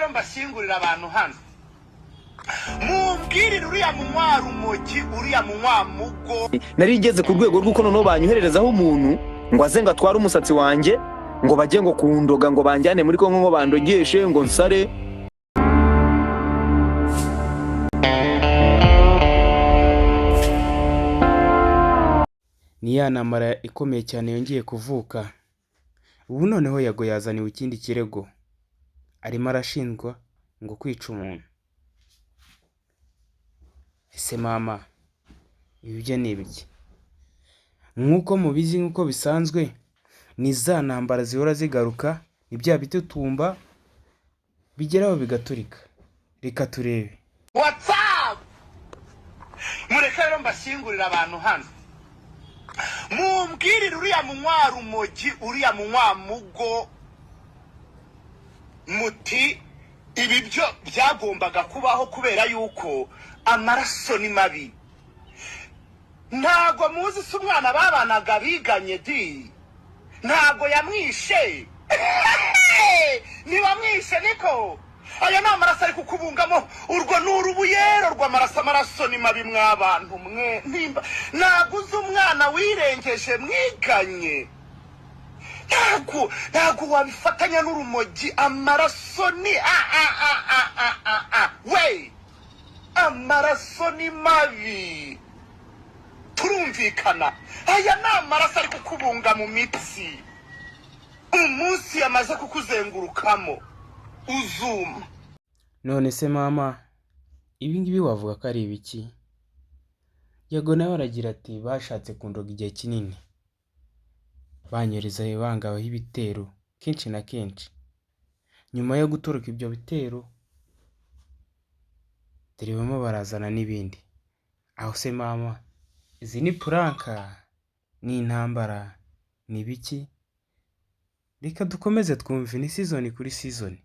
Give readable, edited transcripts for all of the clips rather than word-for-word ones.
rero mbashyingurira abantu hano mumbwirire uriya munywa rumogi uriya munywa mugo. Nari ngeze ku rwego rw'uko noneho banyohererezaho umuntu ngo aze ngo atware umusatsi wanjye ngo bajye ngo kundoga ngo banjyane muri Kongo ngo bandogeshe ngo nsare. Ni ya ntambara ikomeye cyane yongeye kuvuka. Ubu noneho Yago yazaniwe ikindi kirego, arimo arashinjwa ngo kwica umuntu. Ese mama, ibi byo ni ibiki? Nk'uko mubizi, nk'uko bisanzwe, ni za ntambara zihora zigaruka, ni bya bitutumba bigeraho bigaturika. Reka turebe. WhatsApp mureke rero mbashyingurira abantu hano mumbwirire uriya munywa rumogi uriya munywa mugo muti ibi byo byagombaga kubaho kubera yuko amaraso ni mabi. Ntago muzi se umwana babanaga biganye di ntago yamwishe niba mwishe niko aya ni amaraso ari kukubungamo urwo n'urubuyero rw'amaraso. Amaraso ni mabi mw'abantu mwe nimba ntago uzi umwana wirengeje mwiganye ntago wabifatanya n'urumogi. Amaraso ni we amaraso ni mabi, turumvikana. Aya ni amaraso ari kukubunga mu mitsi, umunsi yamaze kukuzengurukamo uzuma. None se mama, ibi ngibi wavuga ko ari ibiki? Yago nawe aragira ati bashatse kundoga igihe kinini, banyereza bangaho ibitero kenshi na kenshi. Nyuma yo gutoroka ibyo bitero turibamo barazana n'ibindi. Aho se mama, izi ni puranka, ni intambara, ni biki? Reka dukomeze twumve, ni season kuri season.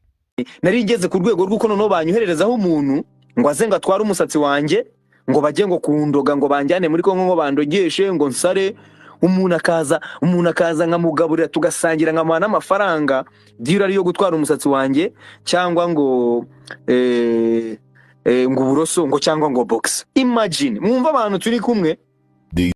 Nari ngeze ku rwego rw'uko noneho banyohererezaho umuntu ngo aze ngo atware umusatsi wanjye ngo bajye ngo kundoga ngo banjyane muri Kongo ngo bandogeshe ngo nsare. Umuntu akaza nkamugaburira tugasangira nkamuha n'amafaranga dira ari yo gutwara umusatsi wanjye cyangwa ngo ngo uburoso ngo cyangwa ngo box. Imagine mwumva abantu turi kumwe